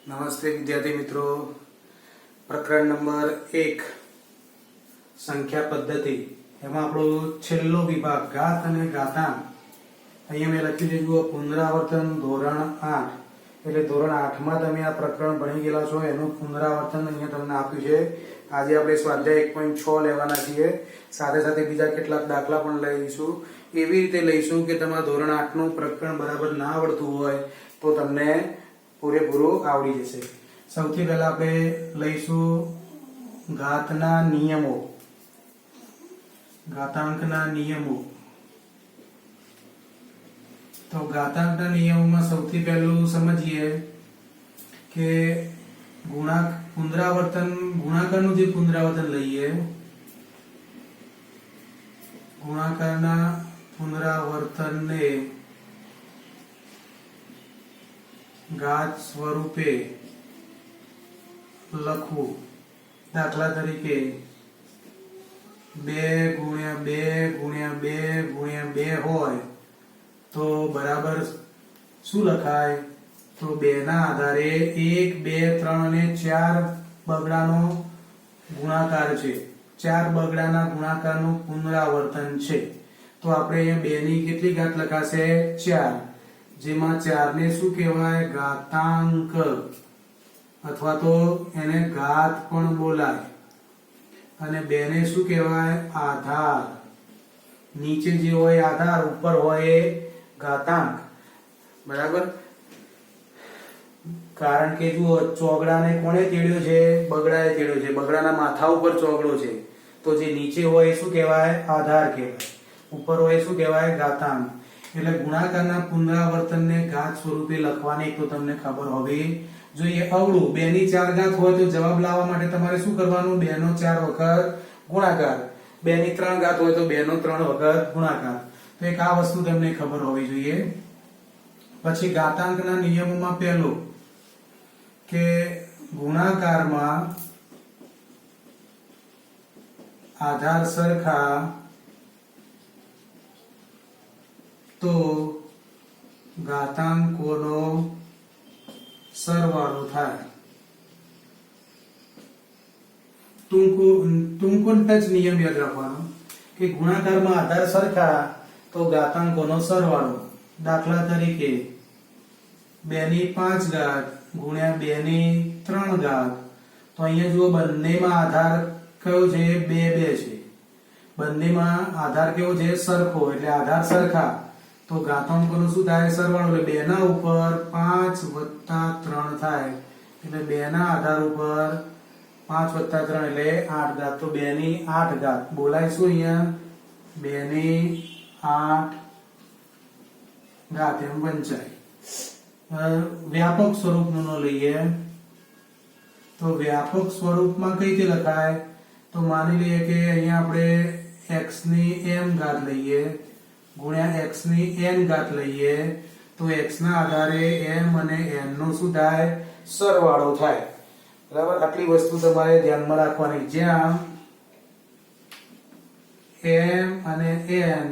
નમસ્તે વિદ્યાર્થી મિત્રો, પ્રકરણ નંબર 1 સંખ્યા પદ્ધતિ એમાં આપણો છેલ્લો વિભાગ ઘાત અને ઘાતાંક. અહીંયા મેં લખ્યું છે જુઓ પુનરાવર્તન ધોરણ 8 એટલે ધોરણ 8 માં તમે આ પ્રકરણ ભણી ગયેલા છો એનું પુનરાવર્તન અહીંયા તમને આપ્યું છે. આજે આપણે સ્વાધ્યાય 1.6 લેવાના છીએ, સાથે સાથે બીજા કેટલાક દાખલા પણ લઈશું. એવી રીતે લઈશું કે તમારા ધોરણ 8 નું પ્રકરણ બરાબર ના આવડતું હોય તો તમને પૂરેપૂરું આવડી જશે. સૌથી પહેલા આપણે લઈશું ઘાતના નિયમો, ઘાતાંકના નિયમો. તો ઘાતાંકના નિયમોમાં સૌથી પહેલું સમજીએ કે ગુણાકારનું જે પુનરાવર્તન લઈએ, ગુણાકારના પુનરાવર્તનને ઘાત સ્વરૂપે લખવું. દાખલા તરીકે 2 ગુણ્યા 2 ગુણ્યા 2 ગુણ્યા 2 હોય તો બરાબર શું લખાય? તો 2 ના આધારે 1, 2, 3 અને 4 બગડાનો ગુણાકાર છે. 4 બગડાના ગુણાકારનું પુનરાવર્તન છે. તો આપણે અહીંયા 2 ની કેટલી ઘાત લખાશે? 4. જેમાં 4 ને શું કહેવાય? ઘાતાંક, અથવા તો એને ઘાત પણ બોલાય. અને 2 ને શું કહેવાય? આધાર. નીચે જે હોય આધાર, ઉપર હોય એ ઘાતાંક. બરાબર? કારણ કે જુઓ ચોગડાને કોણે તેડ્યો છે? બગડાએ તેડ્યો છે. બગડાના માથા ઉપર ચોગડો છે. તો જે નીચે હોય એ શું કહેવાય? આધાર કહેવાય. ઉપર હોય શું કહેવાય? ઘાતાંક. એટલે ગુણાકારના પુનરાવર્તનને ઘાત સ્વરૂપે લખવાની તો તમને ખબર હોવી જોઈએ. અવળું 2 ની 4 ઘાત હોય તો જવાબ લાવવા માટે તમારે શું કરવાનું? 2 નો 4 વખત ગુણાકાર. 2 ની 3 ઘાત હોય તો 2 નો 3 વખત ગુણાકાર. તો એક આ વસ્તુ તમને ખબર હોવી જોઈએ. પછી ઘાતાંકના નિયમોમાં પહેલું કે ગુણાકારમાં આધાર સરખા તો ઘાતાંકોનો સરવાળો થાય. ટૂંકો ટચ નિયમ યાદ રાખવાનો કે ગુણાકારમાં આધાર સરખા તો ઘાતાંકોનો સરવાળો. દાખલા તરીકે 2 ની 5 ઘાત ગુણ્યા 2 ની 3 ઘાત. તો અહીંયા જુઓ બંનેમાં આધાર કયો છે? 2 2 છે. બંનેમાં આધાર કેવો છે? સરખો. એટલે આધાર સરખા તો ઘાતાંકોનો શું થાય? સરવાળો. એટલે 2 ના ઉપર 5 વત્તા 3 થાય. એટલે 2 ના આધાર ઉપર 5 વત્તા 3 એટલે 8 ઘાત. તો 2 ની 8 ઘાત બોલાય શું અહીંયા? 2 ની 8 ઘાત એમ વંચાય. વ્યાપક સ્વરૂપનું લઈએ તો વ્યાપક સ્વરૂપમાં કઈ રીતે લખાય? તો માની લઈએ કે અહીંયા આપણે x ની m ઘાત લઈએ ગુણ્યા x ની n ઘાત લઈએ તો x ના આધારે m અને n નો શું થાય? સરવાળો થાય. બરાબર? આટલી વસ્તુ તમારે ધ્યાનમાં રાખવાની. જ્યાં m અને n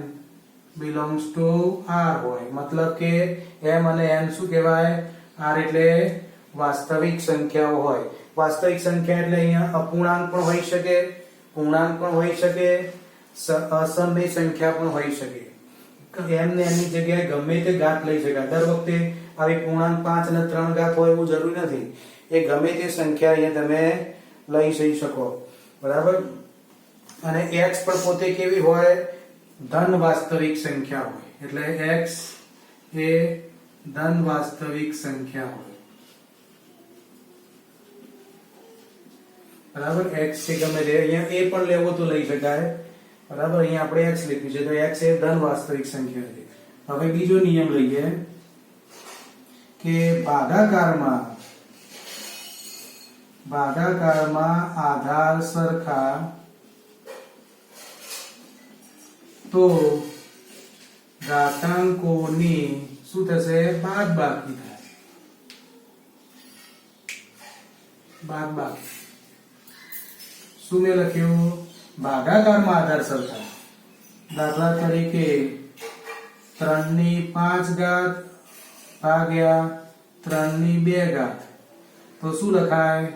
belongs to r હોય, મતલબ કે m અને n શું કહેવાય? r એટલે વાસ્તવિક સંખ્યાઓ હોય. વાસ્તવિક સંખ્યા એટલે અહીંયા અપૂર્ણાંક પણ હોઈ શકે, પૂર્ણાંક પણ હોઈ શકે, અસમય સંખ્યા પણ હોઈ શકે. m ને n ની જગ્યાએ ગમે તે ઘાત લઈ શકાય. દર વખતે આવી પૂર્ણાંક 5 અને 3 ઘાત હોય એવું જરૂરી નથી. એ ગમે તે સંખ્યા અહીંયા તમે લઈ જઈ શકો. બરાબર? અને x પણ પોતે કેવી હોય? ધન વાસ્તવિક સંખ્યા હોય. એટલે x એ ધન વાસ્તવિક સંખ્યા હોય. બરાબર? x છે ગમે તે, અહીંયા a પણ લેવો તો લઈ શકાય. બરાબર? અહીંયા આપણે x લખ્યું છે તો x એ ધન વાસ્તવિક સંખ્યા છે. હવે બીજો નિયમ લઈએ કે ભાગાકારમાં આધાર સરખા તો ઘાતાંકોની શું થશે? બાદબાકી થાય. બાદબાકી. શું મેં લખ્યું? ભાગાકારમાં આધાર સરખા. દાખલા તરીકે 3 ની 5 ઘાત ભાગ્યા 3 ની 2 ઘાત. તો શું લખાય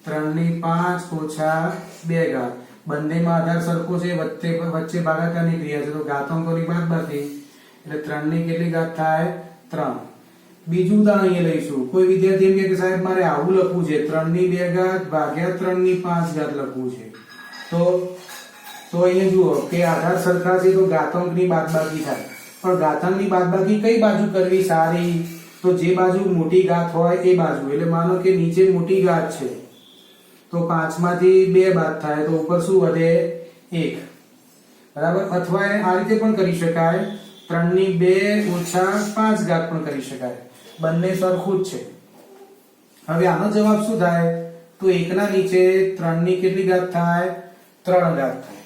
3 ની 5 ઓછા 2 ઘાત બંનેમાં આધાર સરખો છે વચ્ચે ભાગાકારની ક્રિયા છે તો ઘાતાંકોની બાદબાકી એટલે 3 ની કેટલી ઘાત થાય 3 બીજું ઉદાહરણ અહીંયા લઈશું કોઈ વિદ્યાર્થી એમ કહે કે સાહેબ મારે આવું લખવું છે 3 ની 2 ઘાત ભાગ્યા 3 ની 5 ઘાત લખવું છે તો અહીંયા જુઓ કે આધાર સરખા છે તો ઘાતાંકની બાદબાકી થાય પણ ઘાતાંકની બાદબાકી કઈ બાજુ કરવી સારી તો જે બાજુ મોટી ઘાત હોય એ બાજુ એટલે માનો કે નીચે મોટી ઘાત છે તો 5 માંથી 2 બાદ થાય તો ઉપર શું વધે 1 બરાબર અથવા આ રીતે પણ કરી શકાય 3 ની 2 ઓછા 5 ઘાત પણ કરી શકાય બંને સરખું જ છે હવે આનો જવાબ શું થાય તો 1 ના નીચે 3 ની કેટલી ઘાત થાય 3 ઘાત થાય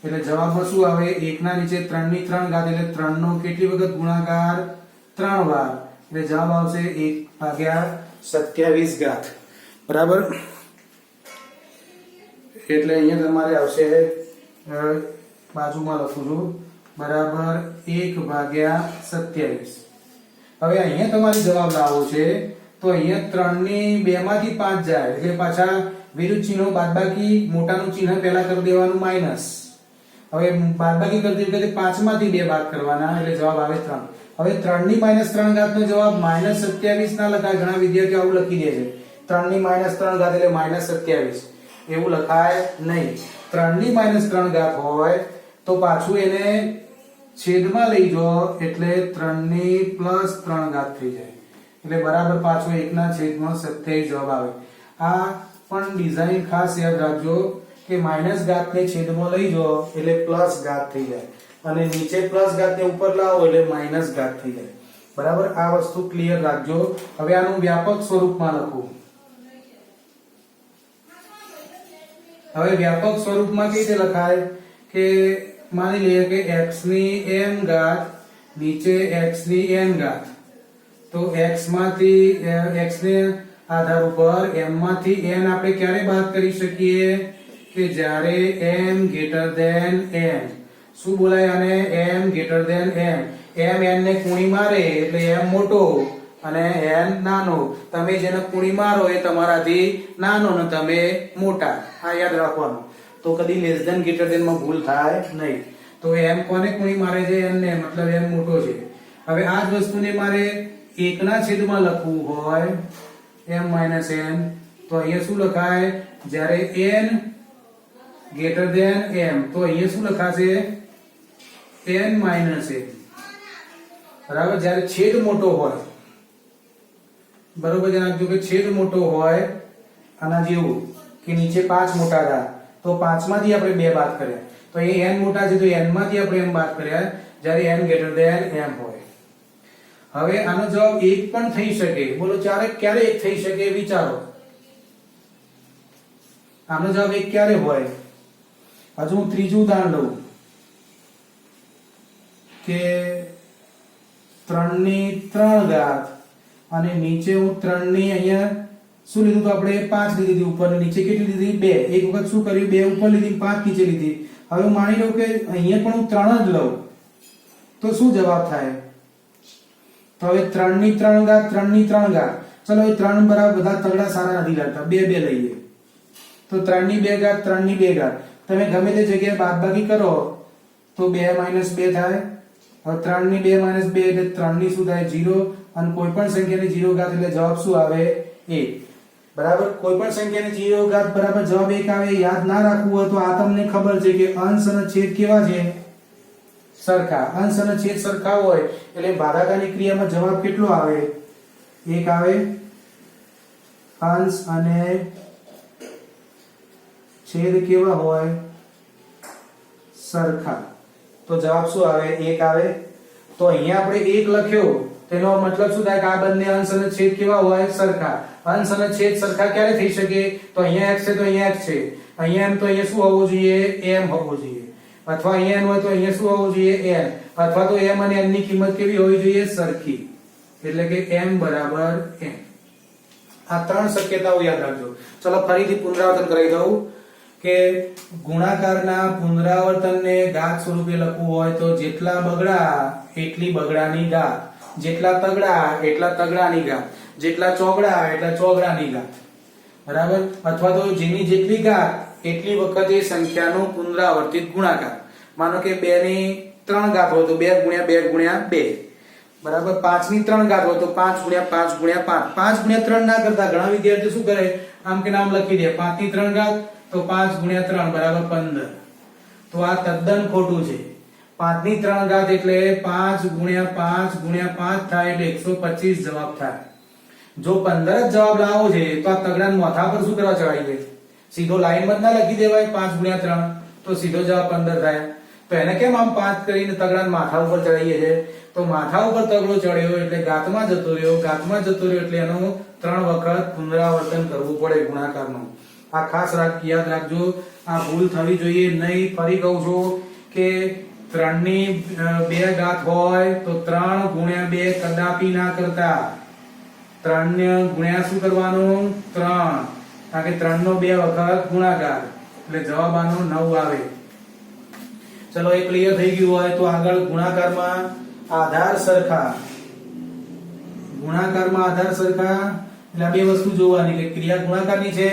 એટલે જવાબમાં શું આવે 1 ના નીચે 3 ની 3 ઘાત એટલે 3 નો કેટલી વખત ગુણાકાર 3 વાર એટલે જવાબ આવશે 1/27 ઘાત બરાબર એટલે અહીંયા તમારે આવશે બાજુમાં લખું છું બરાબર 1/27 હવે અહીંયા તમારે જવાબ લાવવો છે તો અહીંયા 3 ની 2 માંથી 5 જાય એટલે પાછા વિરુદ્ધ ચિહ્નો બાદબાકી મોટાનું ચિહ્ન પહેલા કરી દેવાનું માઈનસ હવે બાદબાકી કરતી વખતે 5 માંથી 2 બાદ કરવાના એટલે જવાબ આવે 3 હવે 3 ની -3 ઘાત નો જવાબ -27 ના લખાય ઘણા વિદ્યાર્થીઓ આવું લખી દે છે 3 ની -3 ઘાત એટલે -27 એવું લખાય નહીં 3 ની -3 ઘાત હોય તો પાછું એને છેદમાં લઈ જાઓ એટલે 3 ની +3 ઘાત થઈ જાય એટલે બરાબર પાછું 1 ના છેદમાં 27 જવાબ આવે આ પણ ડિઝાઇન ખાસ યાદ રાખજો કે માઈનસ ઘાતને છેદમાં લઈ જાઓ એટલે પ્લસ ઘાત થઈ જાય અને નીચે પ્લસ ઘાતને ઉપર લાવો એટલે માઈનસ ઘાત થઈ જાય બરાબર આ વસ્તુ ક્લિયર રાખજો હવે આનું વ્યાપક સ્વરૂપમાં લખું હવે વ્યાપક સ્વરૂપમાં કેવી રીતે લખાય કે માની લઈએ કે x ની m ઘાત નીચે x ની n ઘાત તો x માંથી x ને આધાર ઉપર m માંથી n આપણે ક્યારે બાદ કરી શકીએ કે જ્યારે m n શું બોલાય આને m n ને કુણી મારે એટલે m મોટો અને n નાનો તમે જેને કુણી મારો એ તમારાથી નાનો ને તમે મોટા આ યાદ રાખવાનું તો કદી લેસ ધેન ગ્રેટર ધેન માં ભૂલ થાય નહીં તો m કોને કુણી મારે છે n ને મતલબ m મોટો છે હવે આ જ વસ્તુને મારે 1 ના છેદમાં લખવું હોય m - n તો અહીંયા શું લખાય જ્યારે n greater than m તો અહીંયા શું લખાશે n - n બરાબર જ્યારે છેદ મોટો હોય બરોબર જણાવજો કે છેદ મોટો હોય આના જેવું કે નીચે 5 મોટા હતા તો 5 માંથી આપણે 2 બાદ કર્યા તો અહીં n મોટા છે તો n માંથી આપણે m બાદ કર્યા જ્યારે n greater than m હોય હવે આનો જવાબ 1 પણ થઈ શકે બોલો ક્યારે 1 થઈ શકે વિચારો આનો જવાબ 1 ક્યારે હોય હજુ હું ત્રીજું ઉદાહરણ લઉં કે 3 ની 3 ઘાત અને નીચે હું 3 ની અહીંયા શું લીધું તો આપણે 5 લીધી ઉપર અને નીચે કેટલી લીધી 2 એક વખત શું કર્યું 2 ઉપર લીધી 5 નીચે લીધી હવે હું માની લઉં કે અહીંયા પણ હું 3 જ લઉં તો શું જવાબ થાય તો હવે 3 ની 3 ઘાત 3 ની 3 ઘાત ચલો એ 3 બરાબર બધા તગડા સારા નથી લાગતા 2 લઈએ તો 3 ની 2 ઘાત 3 ની 2 ઘાત તમે ગમે તે જગ્યાએ બાદબાકી કરો તો 2 - 2 થાય હવે 3 ની 2 - 2 એટલે 3 ની શું થાય 0 અને કોઈ પણ સંખ્યાની 0 ઘાત એટલે જવાબ શું આવે 1 બરાબર કોઈ પણ સંખ્યાની 0 ઘાત બરાબર જવાબ 1 આવે યાદ ના રાખવું હોય તો આ તમને ખબર છે કે અંશ અને છેદ કેવા છે સરખા અંશ અને છેદ સરખા હોય એટલે ભાગાકારની ક્રિયામાં જવાબ કેટલો આવે 1 આવે અંશ અને છેદ કેવા હોય સરખા તો જવાબ શું આવે 1 આવે તો અહીંયા આપણે 1 લખ્યો તેનો મતલબ શું થાય કે આ બંને અંશ અને છેદ કેવા હોય સરખા અંશ અને છેદ સરખા ક્યારે થઈ શકે તો અહીંયા x છે તો અહીંયા x છે અહીંયા m તો અહીંયા શું હોવું જોઈએ m હોવું જોઈએ અથવા અહીંયા n હોય તો અહીંયા શું હોવું જોઈએ n અથવા તો m અને n ની કિંમત કેવી હોવી જોઈએ સરખી એટલે કે m બરાબર n આ ત્રણ શક્યતાઓ યાદ રાખજો ચલો ફરીથી પુનરાવર્તન કરી દઉં કે ગુણાકારના પુનરાવર્તનને ઘાત સ્વરૂપે લખવું હોય તો જેટલા બગડા એટલી બગડાની ઘાત જેટલા તગડા એટલા તગડાની ઘાત જેટલા ચોગડા આવે એટલા ચોગડાની ઘાત, બરાબર. અથવા તો જેની જેટલી ઘાત એટલી વખત એ સંખ્યાનો પુનરાવર્તિત ગુણાકાર. માનો કે 2 ની 3 ઘાત હોય તો 2 ગુણ્યા 2 ગુણ્યા 2, બરાબર. 5 ની 3 ઘાત હોય તો 5 ગુણ્યા 5 ગુણ્યા 5. 5 ગુણ્યા 3 ના કરતા ઘણા વિદ્યાર્થીઓ શું કરે, આમ કે નામ લખી દે 5 ની 3 ઘાત તો 5 ગુણ્યા 3 બરાબર 15. તો આ તદ્દન ખોટું છે. 5 ની 3 ઘાત એટલે 5 ગુણ્યા 5 ગુણ્યા 5 થાય એટલે 125 જવાબ થાય. જો 15 જ જવાબ લાવો છે તો આ તગડાને માથા પર શું કરવા ચડાવી દે, સીધો લાઈનમાં જ ના લખી દેવાય 5 ગુણ્યા 3 તો સીધો જવાબ 15 થાય. તો એને કેમ આમ 5 કરીને તગડાને માથા ઉપર ચડાવીએ છે, તો માથા ઉપર તગડો ચડ્યો એટલે ગાતમાં જતો રહ્યો, ગાતમાં જતો રહ્યો એટલે એનો 3 વખત પુનરાવર્તન કરવું પડે ગુણાકારનું. આ ખાસ યાદ રાખજો, આ ભૂલ થવી જોઈએ નહીં. ફરી કહું છું કે 3 ની 2 ઘાત હોય તો 3 ગુણ્યા 2 કદાપી ના કરતા. 3 ને ગુણ્યા શું કરવાનું, 3, કારણ કે 3 નો 2 વખત ગુણાકાર એટલે જવાબ આનો 9 આવે. ચલો એ ક્લિયર થઈ ગયું હોય તો આગળ ગુણાકારમાં આધાર સરખા. ગુણાકારમાં આધાર સરખા એટલે આ બે વસ્તુ જોવાની કે ક્રિયા ગુણાકારની છે,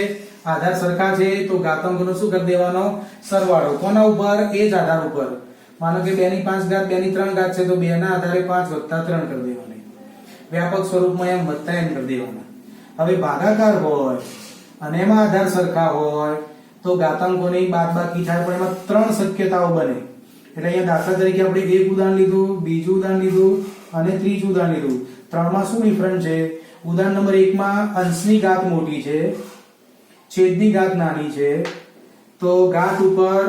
આધાર સરખા છે તો ઘાતાંકોનો શું કરી દેવાનો, સરવાળો. કોના ઉપર, એ જ આધાર ઉપર. માનો કે 2 ની 5 ઘાત 2 ની 3 ઘાત છે તો 2 ના આધારે 5 વત્તા 3 કરી દેવાની. વ્યાપક સ્વરૂપમાં એમ વત્તા n કરી દેવાના. હવે ભાગાકાર હોય અને એમાં આધાર સરખા હોય તો ઘાતાંકોની બાદબાકી થાય, પણ એમાં 3 શક્યતાઓ બને. એટલે અહીંયા દાખલા તરીકે આપણે એક ઉદાહરણ લીધું, બીજું ઉદાહરણ લીધું અને ત્રીજું ઉદાહરણ લીધું. 3 માં શું ડિફરન્સ છે, ઉદાહરણ નંબર 1 માં અંશની ઘાત મોટી છે, છેદની ઘાત નાની છે તો ઘાત ઉપર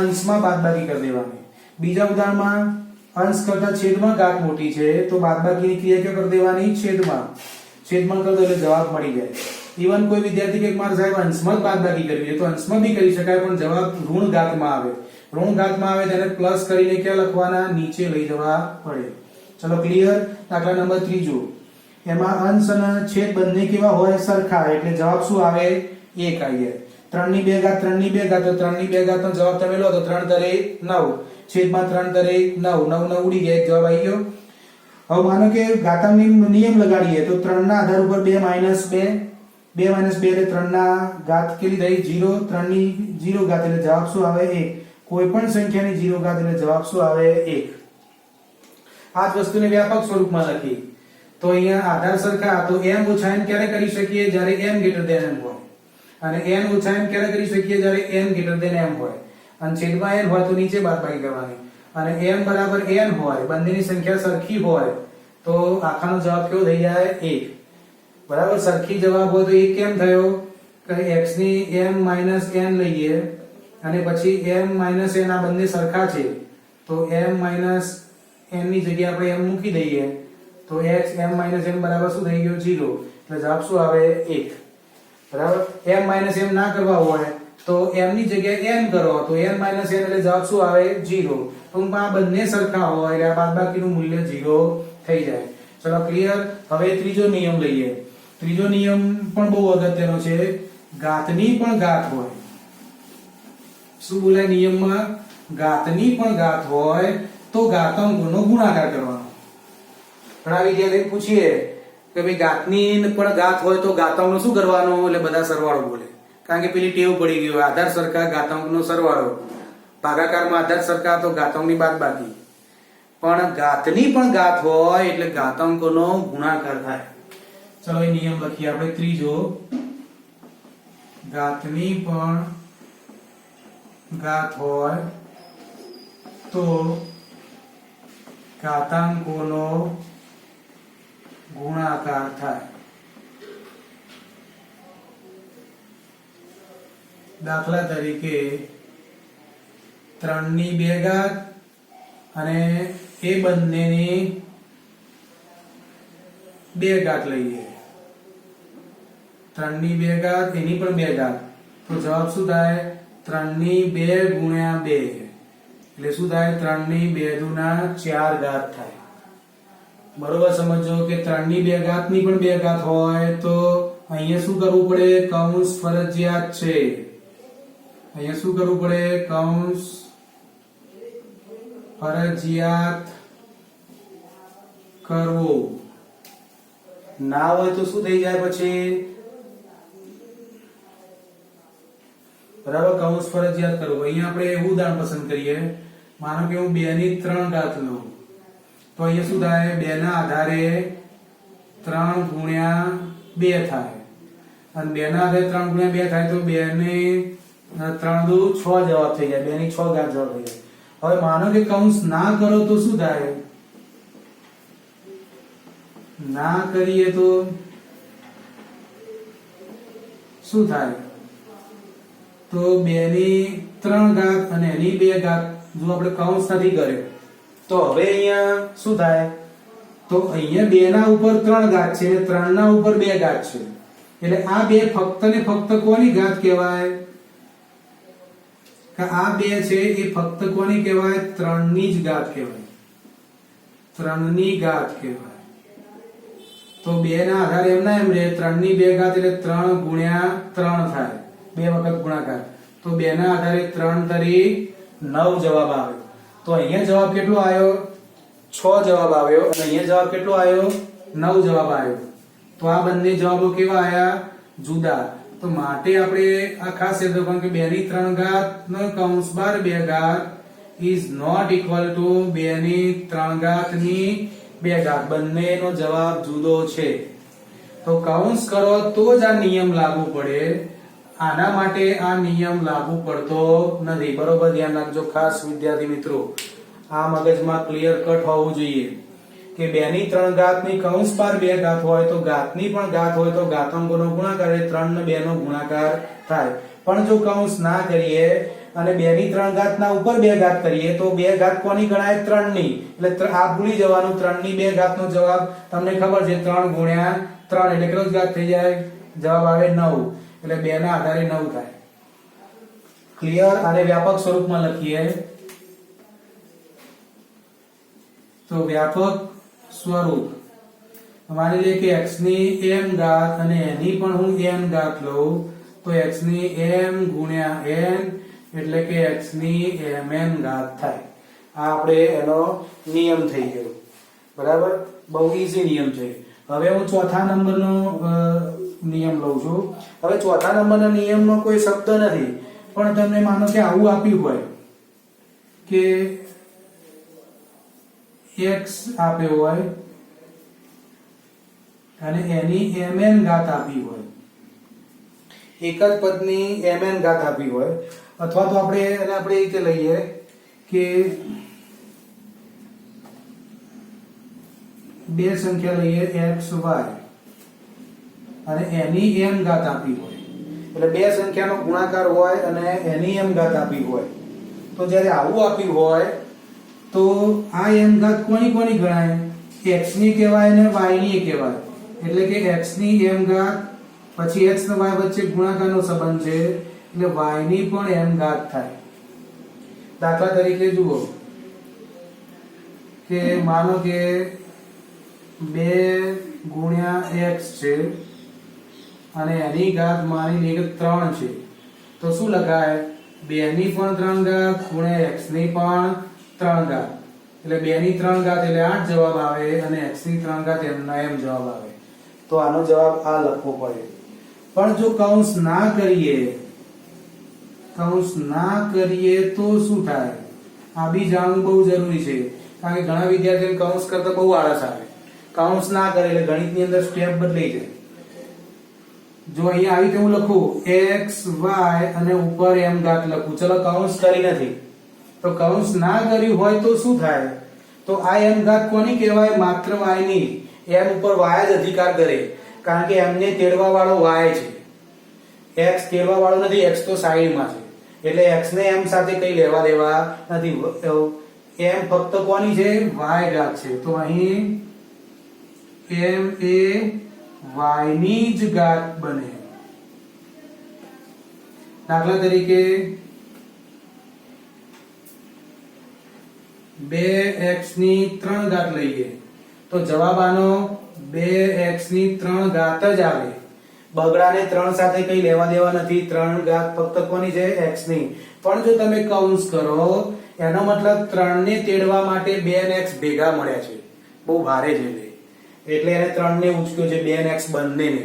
અંશમાં બાદબાકી કરી દેવાની. બીજા ઉદાહરણમાં અંશ કરતા છેદમાં ઘાત મોટી છે તો બાદબાકીની ક્રિયા ક્યાં કરી દેવાની, છેદમાં. છેદમાં કરી દો એટલે જવાબ મળી જાય. ઇવન કોઈ વિદ્યાર્થી કે મારા સાહેબ અંશમાં જ બાદબાકી કરવી છે તો અંશમાં બી કરી શકાય, પણ જવાબ ઋણ ઘાતમાં આવે. ઋણ ઘાતમાં આવે તેને પ્લસ કરીને ક્યાં લખવાના, નીચે લઈ જવા પડે. ચલો ક્લિયર. દાખલા નંબર 3 એમાં અંશ અને છેદ બંને કેવા હોય, સરખા, એટલે જવાબ શું આવે, 1 આવી જાય. 3 ની 2 ઘાત 3 ની 2 ઘાત તો 3 ની 2 ઘાત નો જવાબ તમે લો તો 3 તરે 9, છેદમાં 3 તરે 9, 9 9 ઉડી ગયા, એક જવાબ આવી ગયો. હવે માનો કે ઘાતાંકની નિયમ લગાડીએ તો 3 ના આધાર ઉપર 2 - 2, 2 - 2 એટલે 3 ના ઘાત કેટલી થઈ, 0. 3 ની 0 ઘાત એટલે જવાબ શું આવે, 1. કોઈ પણ સંખ્યાની 0 ઘાત એટલે જવાબ શું આવે, 1. આ જ વસ્તુને વ્યાપક સ્વરૂપમાં લખી તો અહીંયા આધાર સરખા તો m ઓછા n ક્યારે કરી શકીએ, જ્યારે m greater n હોય, અને n ઓછા m ક્યારે કરી શકીએ, જ્યારે n greater m હોય, અને છેદમાં n હોય તો નીચે બાદબાકી કરવાની. અને m બરાબર n હોય, બંનેની સંખ્યા સરખી હોય તો આખાનો જવાબ કેવો થઈ જાય, 1. બરાબર. સરખી જવાબ હોય તો 1 કેમ થયો, કે x ની m - n લઈએ અને પછી m - n આ બંને સરખા છે તો m - n ની જગ્યાએ આપણે m મૂકી દઈએ તો x m - n બરાબર શું થઈ ગયો, 0. એટલે જવાબ શું આવે, 1. બરાબર. m - m ના કરવા હોય તો m ની જગ્યાએ n કરો તો m - n એટલે જવાબ શું આવે, 0. ટૂંકમાં આ બંને સરખા હોય એટલે આ બાદબાકીનું મૂલ્ય 0 થઈ જાય. ચલો ક્લિયર. હવે ત્રીજો નિયમ લઈએ. ત્રીજો નિયમ પણ બહુ અગત્યનો છે, ઘાતની પણ ઘાત હોય. શું બોલાય નિયમમાં, ઘાતની પણ ઘાત હોય તો ઘાતાંકોનો ગુણાકાર કરવાનો. ઘણા વિદ્યાર્થીને પૂછીએ કે ભાઈ ઘાતની પણ ઘાત હોય તો ઘાતાંકનો શું કરવાનો, એટલે બધા સરવાળો બોલે, કારણ કે પેલી ટેવ પડી ગઈ હોય, આધાર સરખા ઘાતાંકનો સરવાળો, ભાગાકારમાં આધાર સરખા તો ઘાતાંકની બાદબાકી. પણ ઘાતની પણ ઘાત હોય એટલે ઘાતાંકોનો ગુણાકાર થાય. ચલો એ નિયમ લખીએ આપણે. ત્રીજો, ઘાતની પણ ઘાત હોય તો ઘાતાંકોનો ગુણાકાર થાય. દાખલા તરીકે 3 ની 2 ઘાત અને એ બંનેની 2 ઘાત લઈએ. 3 ની 2 ઘાત એની પણ 2 ઘાત તો જવાબ શું થાય, 3 ની 2 ગુણ્યા 2 એટલે શું થાય, 3 ની 2 દુના 4 ઘાત થાય. બરોબર સમજો કે 3 ની 2 ઘાત ની પણ 2 ઘાત હોય તો અહીંયા શું કરવું પડે, કૌંસ ફરજિયાત છે. અહીંયા શું કરવું પડે, કૌંસ ફરજિયાત કરવો. ના હોય તો શું થઈ જાય પછી? બરાબર, કૌંસ ફરજિયાત કરવું. અહીંયા આપણે એવું ઉદાહરણ પસંદ કરીએ, માનો કે હું 2 ની 3 ઘાત લઉં તો અહીંયા શું થાય? 2 ના આધારે 3 ગુણ્યા 2 થાય, અને 2 ના આધારે 3 ગુણ્યા 2 થાય તો 2 ને 3 દુ 6 જવાબ થઈ જાય. 2 ની 6 ઘાત જવાબ થઈ જાય. હવે માનો કે કૌંસ ના કરો તો શું થાય? ના કરીએ તો શું થાય? તો 2 ની 3 ઘાત અને એની 2 ઘાત, જો આપણે કૌંસ નથી કર્યો તો હવે અહીંયા શું થાય? તો અહીંયા 2 ના ઉપર 3 ઘાત છે, 3 ના ઉપર 2 ઘાત છે, એટલે આ 2 ફક્ત ને ફક્ત કોની ઘાત કહેવાય? કે આ 2 છે એ ફક્ત કોની કહેવાય? 3 ની જ ઘાત કહેવાય. 3 ની ઘાત કહેવાય. તો 2 ના આધારે એમના એમ રહે, 3 ની 2 ઘાત એટલે 3 ગુણ્યા 3 થાય, 2 વખત ગુણાકાર. તો 2 ના આધારે 3 તરી 9 જવાબ આવે. તો અહીંયા જવાબ કેટલો આવ્યો? 6 જવાબ આવ્યો, અને અહીંયા જવાબ કેટલો આવ્યો? 9 જવાબ આવ્યો. તો આ બંને જવાબો કેવા આયા? જુદા. તો માટે આપણે આ ખાસ યાદ રાખવાનું કે 2 ની 3 ઘાત નો કૌંસ બાર 2 ઘાત is not equal to 2 ની 3 ઘાત ની 2 ઘાત. બંનેનો જવાબ જુદો છે. તો કૌંસ કરો તો જ આ નિયમ લાગુ પડે, આના માટે આ નિયમ લાગુ પડતો નથી. બરોબર, ધ્યાન રાખજો ખાસ વિદ્યાર્થી મિત્રો, આ મગજમાં ક્લિયર કટ હોવું જોઈએ કે 2 ની 3 ઘાત ની કૌંસ પાર 2 ઘાત હોય તો ઘાતની પણ ઘાત હોય તો ઘાતાંકોનો ગુણાકાર એટલે 3 ને 2 નો ગુણાકાર થાય. પણ જો કૌંસ ના કરીએ અને 2 ની 3 ઘાત ના ઉપર 2 ઘાત કરીએ તો 2 ઘાત કોની ગણાય? 3 ની. એટલે આ ભૂલી જવાનું. 3 ની 2 ઘાત નો જવાબ તમને ખબર છે, 3 ગુણ્યા 3 એટલે કેટલો ઘાત થઈ જાય? જવાબ આવે 9. એટલે 2 ના આધારે 9 થાય. ક્લિયર? આને વ્યાપક સ્વરૂપમાં લખીએ તો વ્યાપક સ્વરૂપ માની લે કે x ની m ઘાત અને એની પણ હું n ઘાત લઉં તો x ની m ગુણ્યા n એટલે કે x ની mn ઘાત થાય. આ આપણે એનો નિયમ થઈ ગયો. બરાબર, બહુ ઈઝી નિયમ છે. હવે હું ચોથા નંબરનો નિયમ લઉં છું. હવે ચોથા નંબરના નિયમમાં કોઈ શબ્દ નથી, પણ તમને માનો કે આવું આપ્યું હોય કે x આપ્યો હોય અને એની mn ઘાત આપી હોય, એક જ પદની mn ઘાત આપી હોય, અથવા તો આપણે એને આપણે રીતે લઈએ કે બે સંખ્યા લઈએ x y અને એની m ઘાત આપી હોય, એટલે બે સંખ્યાનો ગુણાકાર હોય અને એની m ઘાત આપી હોય. તો જ્યારે આવું આપ્યું હોય તો આ m ઘાત કોની કોની ગણાય? x ની કહેવાય અને y ની કહેવાય. એટલે કે x ની m ઘાત પછી x અને y વચ્ચે ગુણાકારનો સંબંધ છે એટલે y ની પણ m ઘાત થાય. દાખલા તરીકે જુઓ કે માનો કે 2 ગુણ્યા x છે અને એની ઘાત માની લે કે 3 છે, તો શું લખાય? 2 ની પણ 3 ઘાત ગુણ્યા x ની પણ 3 ઘાત, એટલે 2 ની 3 ઘાત એટલે 8 જવાબ આવે અને x ની 3 ઘાત એમના એમ જવાબ આવે. તો આનો જવાબ આ લખવો પડે. પણ જો કૌંસ ના કરીએ તો શું થાય? આ બી જાણવું બહુ જરૂરી છે, કારણ કે ઘણા વિદ્યાર્થીઓ કૌંસ કરતા બહુ આળસ આવે. કૌંસ ના કરે એટલે ગણિતની અંદર સ્ટેપ બદલાઈ જાય. જો અહીંયા આવી રીતે હું લખું x y અને ઉપર m ઘાત લખું, ચલો કૌંસ કરી નથી, તો કૌંસ ના કર્યું હોય તો શું થાય? તો આ m ઘાત કોની કહેવાય? માત્ર y ની. m ઉપર y જ અધિકાર કરે, કારણ કે m ને તેડવા વાળો y છે, x તેડવા વાળો નથી, x તો સાઈડમાં છે, એટલે x ને m સાથે કઈ લેવા દેવા નથી. m ફક્ત કોની છે? y ઘાત છે. તો અહીં m એ y ની જ ઘાત બને. દાખલા તરીકે 2x ની 3 ઘાત લઈએ તો જવાબ આનો 2x ની 3 ઘાત જ આવે. બગડાને 3 સાથે કઈ લેવા દેવા નથી, 3 ઘાત ફક્ત કોની છે? x ની. પણ જો તમે કૌંસ કરો એનો મતલબ 3 ને તેડવા માટે 2 અને x ભેગા મળ્યા છે, બહુ ભારે છે. એટલે એને 3 ને ઉચક્યો છે 2 ને x બંનેને,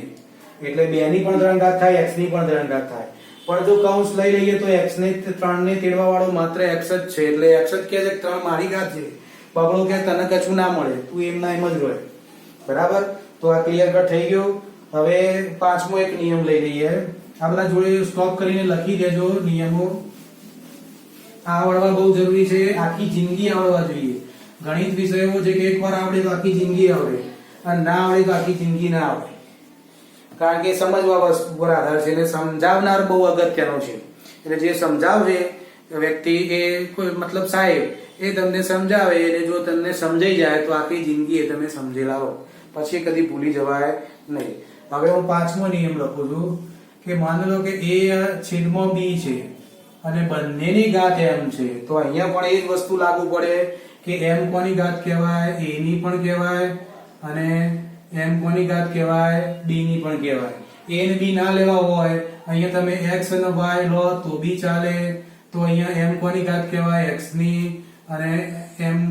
એટલે 2 ની પણ 3 ઘાત થાય, x ની પણ 3 ઘાત થાય. પણ જો કૌંસ લઈ લઈએ તો x ને 3 ને તેડવા વાળો માત્ર x જ છે, એટલે x જ કહે છે કે 3 મારી ઘાત છે. બગડો કે તને કશું ના મળે, તું એમ ના એમ જ રહે. બરાબર, તો આ ક્લિયર કટ થઈ ગયું. હવે પાંચમો એક નિયમ લઈ લઈએ. આ બધા જોડે સ્ટોપ કરીને લખી દેજો નિયમો. આવડવા બહુ જરૂરી છે, આખી જિંદગી આવડવા જોઈએ. ગણિત વિષય એવો છે કે એકવાર આવડે તો આખી જિંદગી આવડે, અને ના આવડે તો આખી જિંદગી ના આવડે. કારણ કે સમજવા પર આધાર છે, એટલે સમજાવનાર બહુ અગત્યનો છે. એટલે જે સમજાવશે વ્યક્તિ એ કોઈ મતલબ સાહેબ એ તમને સમજાવે, એટલે જો તમને સમજાઈ જાય તો આખી જિંદગી એ તમે સમજેલા હો, પછી કદી ભૂલી જવાય નહીં. હવે હું પાંચમો નિયમ લખું છું કે માની લો કે a છેદમાં b છે અને બંનેની ઘાત m છે, તો અહીંયા પણ એ જ વસ્તુ લાગુ પડે કે m કોની ઘાત કહેવાય, a ની પણ કહેવાય, અને m કોની ઘાત કહેવાય, b ની પણ કહેવાય. a ને b ના લેવા હોય, અહીંયા તમે x અને y લો તો બી ચાલે. તો અહીંયા m કોની ઘાત કહેવાય, x ની, અને m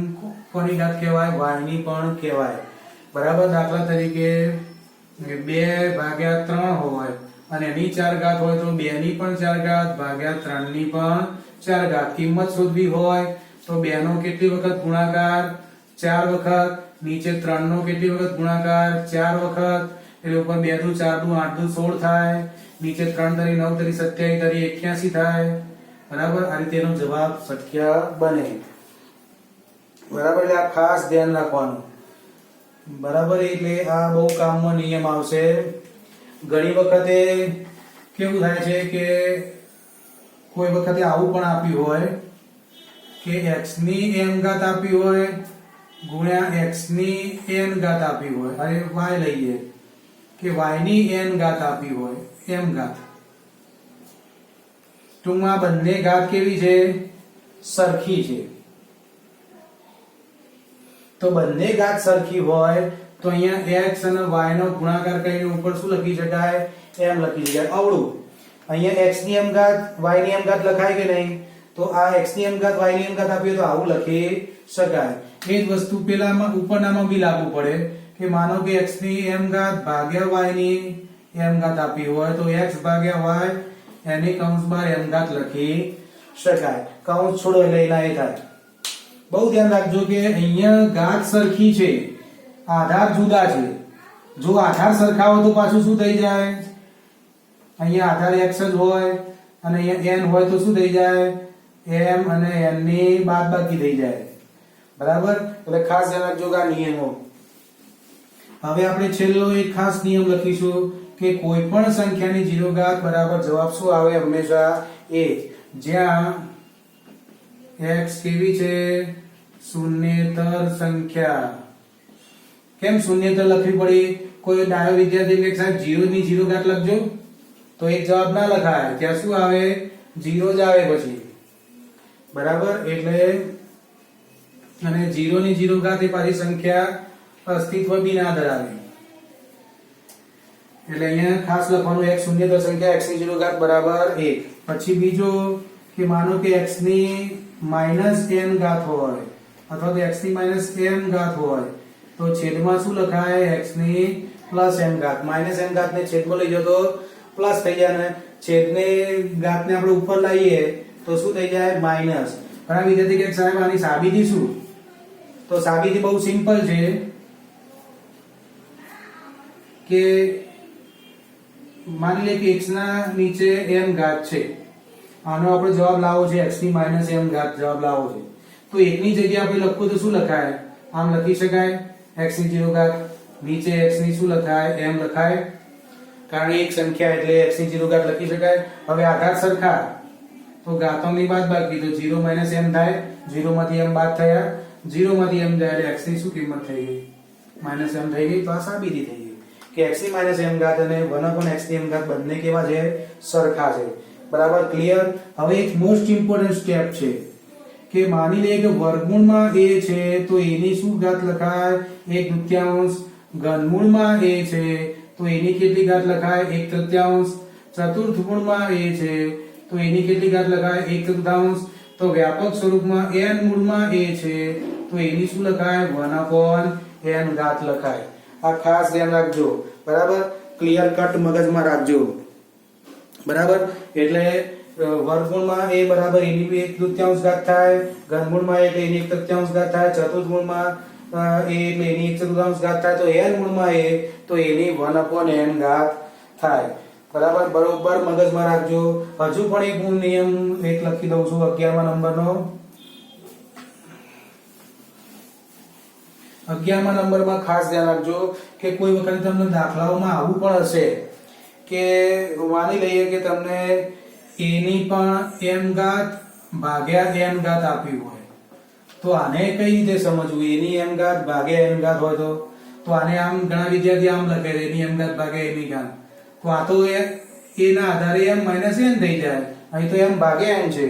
કોની ઘાત કહેવાય, y ની પણ કહેવાય. બરાબર, દાખલા તરીકે 2/3 હોય અને એની 4 ઘાત હોય તો 2 ની પણ 4 ઘાત ભાગ્યા 3 ની પણ 4 ઘાત. કિંમત શોધવી હોય તો 2 નો કેટલી વખત ગુણાકાર, 4 વખત, નીચે 3 નો કેટલી વખત ગુણાકાર, 4 વખત, એટલે ઉપર 2 દુ 4 દુ 8 દુ 16 થાય, નીચે 3 તરી 9 તરી 27 તરી 81 થાય. બરાબર, આ રીતે એનો જવાબ શક્ય બને. બરાબર, એટલે આ ખાસ ધ્યાન રાખવાનું. બરાબર, એટલે આ બહુ કામમાં નિયમ આવશે. ઘણી વખતે કેવું થાય છે કે કોઈ વખતે આવું પણ આપ્યું હોય કે x ની m ઘાત આપી હોય ગુણ્યા x ની n ઘાત આપી હોય, અને y લઈએ કે y ની n ઘાત આપી હોય, m ઘાત. ટૂંકમાં બંને ઘાત કેવી છે, સરખી છે. તો બંને ઘાત સરખી હોય તો અહીંયા x અને y નો ગુણાકાર કરીને ઉપર શું લખી શકાય, m લખી શકાય. અવળું અહીંયા x ની m ઘાત y ની m ઘાત લખાય કે નહીં, તો આ x ની m ઘાત y ની m ઘાત આપીએ તો આવું લખી શકાય. એ જ વસ્તુ પેલામાં ઉપરનામાં બી લાગુ પડે કે માનો કે x ની m ઘાત ભાગ્યા y ની m ઘાત આપી હોય તો x ભાગ્યા y એની કૌંસ બાર m ઘાત લખી શકાય. કૌંસ છોડો એટલે એના એ થાય. બહુ ધ્યાન રાખજો કે અહીંયા ઘાત સરખી છે, આધાર જુદા છે. જો આધાર સરખા હોય તો પાછું શું થઈ જાય, અહીંયા આધાર x જ હોય અને અહીંયા n હોય તો શું થઈ જાય, m અને n ની બાદબાકી થઈ જાય. બરાબર, એટલે ખાસ ધ્યાન રાખજો કે આ નિયમો. હવે આપણે છેલ્લો એક ખાસ નિયમ લખીશું કે કોઈ પણ સંખ્યાની 0 ઘાત બરાબર જવાબ શું આવે, હંમેશા એ, જ્યાં x કેવી છે, શૂન્યેતર સંખ્યા. કેમ શૂન્યેતર લખવી પડી, કોઈ ડાયો વિદ્યાર્થી કે સાહેબ 0 ની 0 ઘાત લખજો, તો એક જવાબ ના લખાય, ત્યાં શું આવે, 0 જ આવે પછી. બરાબર, એટલે અને 0 ની 0 ઘાત એ પાછી સંખ્યા અસ્તિત્વ બી ના ધરાવે. એટલે અહીંયા ખાસ લખવાનું x શૂન્યેતર સંખ્યા x ની 0 ઘાત બરાબર 1. પછી બીજો કે માનો કે x ની -n ઘાત હોય અથવા તો x ની -m ઘાત હોય તો છેદમાં શું લખાય, x ની +m ઘાત. -m ઘાત ને છેદમાં લઈ જાઓ તો પ્લસ થઈ જાય, ને છેદને ઘાતને આપણે ઉપર લાવીએ તો શું થઈ જાય, માઈનસ. ઘણા વિદ્યાર્થી કે સાહેબ આની સાબિતી શું, તો સાબિતી બહુ સિમ્પલ છે કે માની લે કે x ના નીચે m ઘાત છે, આનો આપણે જવાબ લાવવો છે, x ની -m ઘાત જવાબ લાવવો છે, તો એકની જગ્યાએ આપણે લખવું તો શું લખાય, આમ લખી શકાય, x ની 0 ઘાત, નીચે x ની શું લખાય, m લખાય, કારણ એક સંખ્યા એટલે x ની 0 ઘાત લખી શકાય. હવે આધાર સરખા તો ઘાતોની બાદબાકી, તો 0 - m થાય, 0 માંથી m બાદ થયા, 0 માંથી m જાય એટલે x ની શું કિંમત થઈ ગઈ, -m થઈ ગઈ. તો આ સાબિતી થઈ ગઈ કે x ની -m ઘાત અને 1/x ની m ઘાત બંને કેવા છે, સરખા છે. બરાબર, ક્લિયર. હવે એક મોસ્ટ ઇમ્પોર્ટન્ટ સ્ટેપ છે કે માની લે કે વર્ગમૂળમાં a છે તો a ની શું ઘાત લખાય, 1/3. ઘનમૂળમાં a છે તો a ની કેટલી ઘાત લખાય, 1/3. ચતુર્થમૂળમાં a છે તો a ની કેટલી ઘાત લખાય, 1/4. તો વ્યાપક સ્વરૂપમાં n મૂળમાં a છે તો a ની શું લખાય, 1/n ઘાત લખાય. આ ખાસ ધ્યાન રાખજો, બરાબર, ક્લિયર કટ મગજમાં રાખજો, બરાબર. એટલે વર્ગમૂળમાં એ બરાબર એની બી 1/3 ઘાત થાય, ઘનમૂળમાં એટલે એની 1/3 ઘાત થાય, ચતુર્થમૂળમાં એ એટલે એની 1/4 ઘાત થાય, તો n મૂળમાં એ તો એની 1/n ઘાત થાય, બરાબર. બરોબર મગજમાં રાખજો. હજુ પણ એક હું નિયમ એક લખી દઉં છું 11મા નંબરનો. 11મા નંબરમાં ખાસ ધ્યાન રાખજો કે કોઈ વખત તમને દાખલાઓમાં આવું પણ હશે કે માની લઈએ કે તમને a ની પણ m ઘાત ભાગ્યા n ઘાત આપ્યું હોય, તો આને કઈ રીતે સમજવું? a ની m ઘાત ભાગ્યા n ઘાત હોય તો આને આમ ઘણા વિદ્યાર્થી આમ લખે a ની m ઘાત ભાગ્યા a ની ઘાત, તો આ તો a ના આધારે m માઈનસ n થઈ જાય, અહીં તો m ભાગ્યા n છે,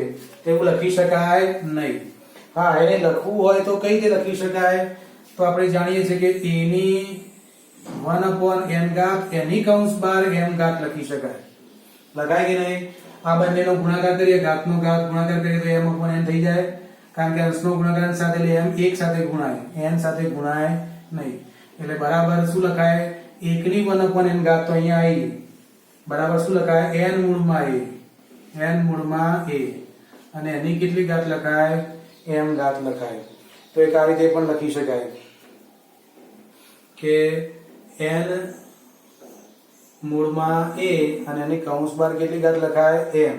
એવું લખી શકાય નહીં. હા, એને લખવું હોય તો કઈ રીતે લખી શકાય? તો આપણે જાણીએ છીએ કે a ની 1/n ઘાત એની કૌંસ બાર m ઘાત લખી શકાય. લખાય કે નહીં? આ બંનેનો ગુણાકાર કરીએ, ઘાતનો ઘાત ગુણાકાર કરીએ તો m/n થઈ જાય, કારણ કે અંશનો ગુણાકાર સાથે એટલે m એક સાથે ગુણાય, n સાથે ગુણાય નહીં. એટલે બરાબર શું લખાય? 1 ની 1/n ઘાત તો અહીંયા આવી, બરાબર શું લખાય? n મૂળમાં a, અને એની કેટલી ઘાત લખાય? m ઘાત લખાય. તો એક આ રીતે પણ લખી શકાય કે n મૂળમાં a અને એની કૌંસ બાર કેટલી ઘાત લખાય? m.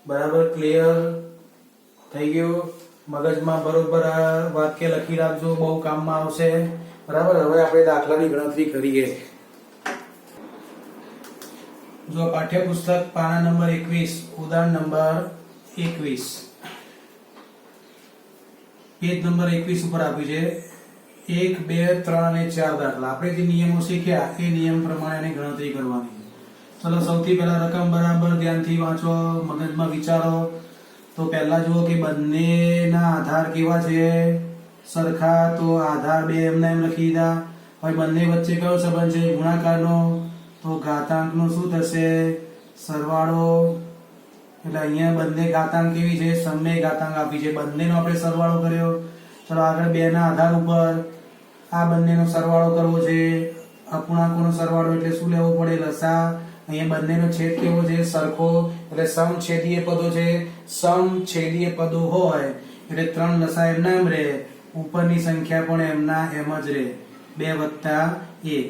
બરાબર, ક્લિયર થઈ ગયું? મગજમાં બરોબર આ વાક્ય લખી રાખજો, બહુ કામમાં આવશે, બરાબર. હવે આપણે દાખલાની ગણતરી કરીએ. જો પાઠ્યપુસ્તક પાના નંબર 21, ઉદાહરણ નંબર 21, પેજ નંબર 21 ઉપર આપ્યું છે 1, 2, 3 અને 4 દાખલા. આપણે જે નિયમો શીખ્યા એ નિયમ પ્રમાણે એની ગણતરી કરવાની. ચલો સૌથી પહેલા રકમ બરાબર ધ્યાનથી વાંચો, મગજમાં વિચારો. તો પહેલા જુઓ કે બંનેના આધાર કેવા છે? સરખા. તો આધાર બે એમના એમ લખી દીધા. હવે બંને વચ્ચે કયો સંબંધ છે? ગુણાકારનો. તો ઘાતાંકનો શું થશે? સરવાળો. એટલે અહીંયા બંને ઘાતાંક કેવી છે? સમય ઘાતાંક આપી છે, બંનેનો આપણે સરવાળો કર્યો. ચલો આગળ બે ના આધાર ઉપર આ બંનેનો સરવાળો કરવો છે. અપૂર્ણાંકોનો સરવાળો એટલે શું લેવો પડે? લસા. અહીંયા બંનેનો છેદ કેવો છે? સરખો. એટલે સમછેદીય પદો છે. સમછેદીય પદો હોય એટલે 3 લસા એમના એમ રહે, ઉપરની સંખ્યા પણ એમના એમ જ રહે, 2 + 1.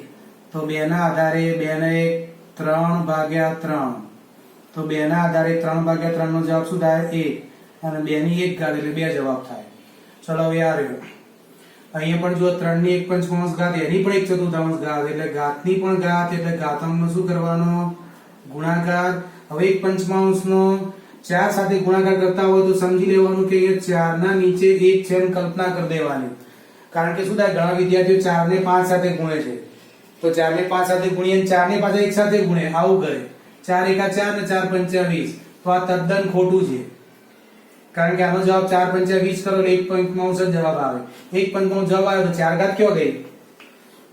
તો 2 ના આધારે 2 ને 1 3/3. તો 2 ના આધારે 3/3 નો જવાબ શું થાય? 1. અને 2 ની 1 ઘાત એટલે 2 જવાબ થાય. ચલો હવે આ રહ્યો. અહીંયા પણ જો 3 ની 1/5 ઘાત એની પણ 1/4 ઘાત, એટલે ઘાતની પણ ઘાત એટલે ઘાતાંકનો શું કરવાનો? ગુણાકાર. હવે 1/5 નો 4 સાથે ગુણાકાર કરતા હોય તો સમજી લેવાનું કે 4 ના નીચે 1 છે એમ કલ્પના કરી દેવાની. કારણ કે શું થાય? ઘણા વિદ્યાર્થીઓ 4 ને 5 સાથે ગુણે છે, તો 4 ને 5 સાથે ગુણીએ 4 ને પાછા 1 સાથે ગુણે, આવું કરે. 4 × 4 ને 4 × 5 = 20. તો આ તદ્દન ખોટું છે, કારણ કે આનો જવાબ 4 × 5 = 20 કરો એટલે 1/5 જ જવાબ આવે. 1/5 જવાબ આવ્યો તો 4 ઘાત ક્યાં ગઈ?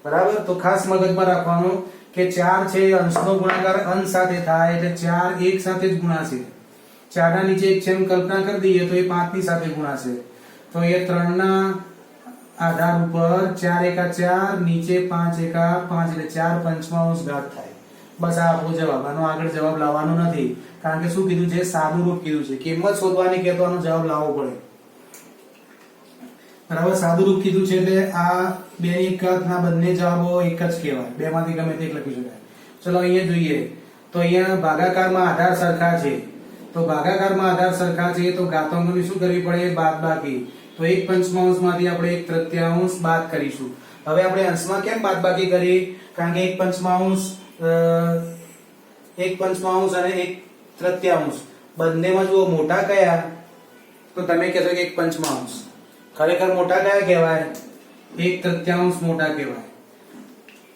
બરાબર. તો ખાસ મગજમાં રાખવાનું કે 4 છે અંશનો ગુણાકાર અંશ સાથે થાય એટલે 4 1 સાથે જ ગુણાશે. 4 ના નીચે 1 છે એમ કલ્પના કરી દઈએ તો એ 5 ની સાથે ગુણાશે. તો એ 3 ના આધાર ઉપર 4 × 4 નીચે 5 × 5 એટલે 4/5 ઘાત થાય. બસ આ આપણો જવાબ. આનો આગળ જવાબ લાવવાનો નથી, કારણ કે શું કીધું છે? સાદું રૂપ કીધું છે. કિંમત શોધવાની કે તો આનો જવાબ લાવવો પડે, બરાબર. સાદું રૂપ કીધું છે એટલે આ 2 ની 1 ઘાત ના બંને જવાબો એક જ કહેવાય, બે માંથી ગમે તે એક લખી શકાય. ચલો અહીંયા જોઈએ તો અહીંયા ભાગાકારમાં આધાર સરખા છે. તો ભાગાકારમાં આધાર સરખા છે તો ઘાતાંકોની શું કરવી પડે? બાદબાકી. તો 1/5 માંથી આપણે 1/3 બાદ કરીશું. હવે આપણે અંશમાં કેમ બાદબાકી કરી? કારણ કે 1/5 અને 1/3 બંનેમાં જુઓ મોટા કયા? તો તમે કહેશો કે 1/5. ખરેખર મોટા કયા કહેવાય? 1/3 મોટા કહેવાય.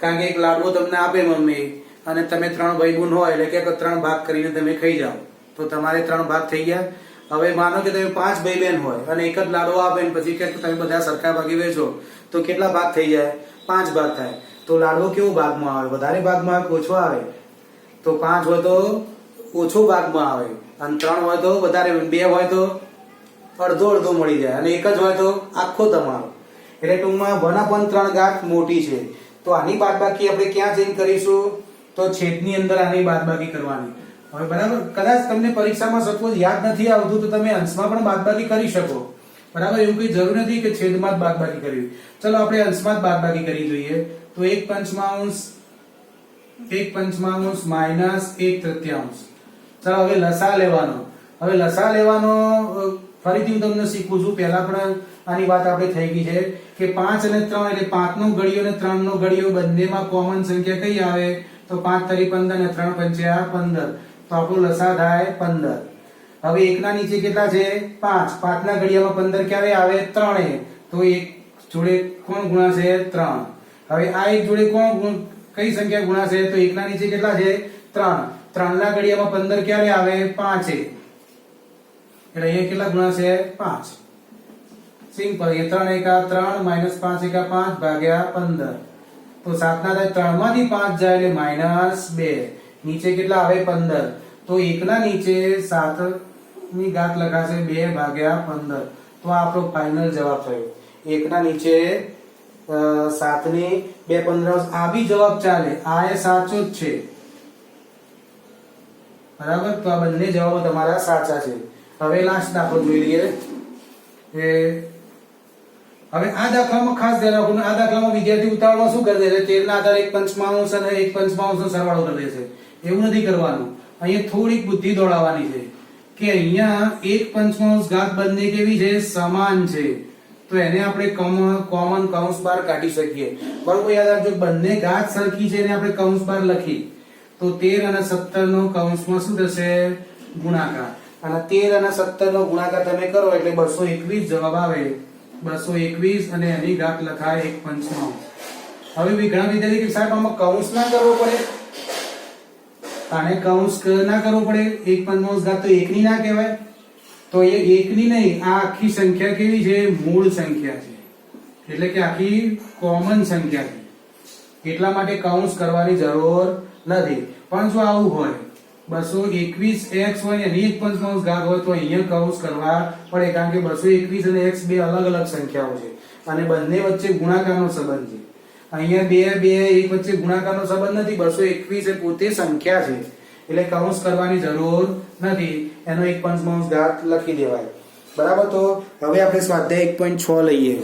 કારણ કે એક લાડવો તમને આપે મમ્મી અને તમે 3 ભાઈ બહેન હોય એટલે કે 3 ભાગ કરીને તમે ખાઈ જાઓ, તો તમારે 3 ભાગ થઈ ગયા. હવે માનો કે તમે 5 ભાઈ બહેન હોય અને એક જ લાડવો આપે ને પછી કે તમે બધા સરખા ભાગે વેચો, તો કેટલા ભાગ થઈ જાય? 5 ભાગ થાય. તો લાડવો કેવો ભાગમાં આવે? વધારે ભાગમાં આવે કે ઓછો આવે? તો 5 હોય તો ઓછો ભાગમાં આવે, અને 3 હોય તો વધારે, 2 હોય તો અડધો અડધો મળી જાય, અને 1 જ હોય તો આખો તમારો. એટલે ટૂંકમાં 1/3 ઘાત મોટી છે. તો આની બાદબાકી આપણે ક્યાં જઈને કરીશું? તો છેદની અંદર આની બાદબાકી કરવાની. હવે બરાબર, કદાચ તમને પરીક્ષામાં સપોઝ યાદ નથી આવતું તો તમે અંશમાં પણ બાદબાકી કરી શકો. બરાબર, એવું કઈ જરૂર નથી કે છેદમાં જ બાદબાકી કરવી. ચલો આપણે અંશમાં જ બાદબાકી કરી જોઈએ. તો 1/5 માઇનસ 1/3. ચલો હવે લસા લેવાનો. હવે લસા લેવાનો ફરીથી હું તમને શીખું છું. પહેલા પણ આની વાત આપણે થઈ ગઈ છે કે 5 અને 3 એટલે 5 નો ઘડિયો અને 3 નો ઘડિયો બંનેમાં કોમન સંખ્યા કઈ આવે? તો 5 તરી 15 અને 3 પંચા 15. તો આપણો લસા થાય 15. હવે 1 ના નીચે કેટલા છે? 5. 5 ના ઘડિયામાં 15 ક્યારે આવે? 3 એ. તો 1 જોડે કોણ ગુણાશે? 3. હવે આ એક જોડે કોણ કઈ સંખ્યા ગુણાશે? તો 1 ના નીચે કેટલા છે? 3. 3 ના ઘડિયામાં 15 ક્યારે આવે? 5 એ. એટલે અહીંયા કેટલા ગુણાશે? 5. સિમ્પલ. એ 3 એકા 3 માઇનસ 5 એકા 5 ભાગ્યા 15. તો 7 ના થાય 3 માંથી 5 જાય એટલે માઇનસ 2. નીચે કેટલા આવે? 15. તો 1 ના નીચે 7 ની ઘાત લખાશે 2 ભાગ્યા 15. તો આ આપણો ફાઇનલ જવાબ થયો. 1 ના નીચે 7 ની 2 15. આ બી જવાબ ચાલે, આ એ સાચો જ છે. બરાબર, તો આ બંને જવાબો તમારા સાચા છે. હવે લાસ્ટ દાખલો જોઈ લઈએ. હવે આ દાખલામાં ખાસ ધ્યાન રાખવું. આ દાખલામાં વિદ્યાર્થી ઉતાવળમાં શું કરે છે? 13 ના આધારે 1/5 અને 1/5 નો સરવાળો કરી દે છે. એવું નથી કરવાનું. અહીંયા થોડીક બુદ્ધિ દોડાવવાની છે કે અહીંયા 1/5 ઘાત બંને કેવી છે? સમાન છે. તો એને આપણે કોમન કૌંસ બહાર કાઢી શકીએ. બરોબર, યાદ રાખજો. બંને ઘાત સરખી છે એને આપણે કૌંસ બહાર લખી તો 13 અને 17 નો કૌંસમાં શું થશે? ગુણાકાર. અને 13 અને 17 નો ગુણાકાર તમે કરો એટલે 221 જવાબ આવે. 221 અને એની ઘાત લખાય 1/5. હવે ઘણા વિદ્યાર્થી કે સાહેબ આમાં કૌંસ ના કરવો પડે, આને કૌંસ ના કરવો પડે. 1/5 ઘાત તો 1 ની ના કહેવાય. તો એ 1 ની નહીં, આ આખી સંખ્યા કેવી છે? મૂળ સંખ્યા છે. એટલે કે આખી કોમન સંખ્યા છે. એટલા માટે કૌંસ કરવાની જરૂર નથી. પણ જો આવું હોય 221x હોય એની 1/5 ઘાત હોય તો અહીંયા કૌંસ કરવા પડે. કારણ કે 221 અને x બે અલગ અલગ સંખ્યાઓ છે અને બંને વચ્ચે ગુણાકારનો સંબંધ છે. અહીંયા 2 1 વચ્ચે ગુણાકારનો સંબંધ નથી. 221 એ પોતે સંખ્યા છે એટલે કૌંસ કરવાની જરૂર નથી. એનો 1/5 ઘાત લખી દેવાય. બરાબર, તો હવે આપણે સ્વાધ્યાય 1.6 લઈએ.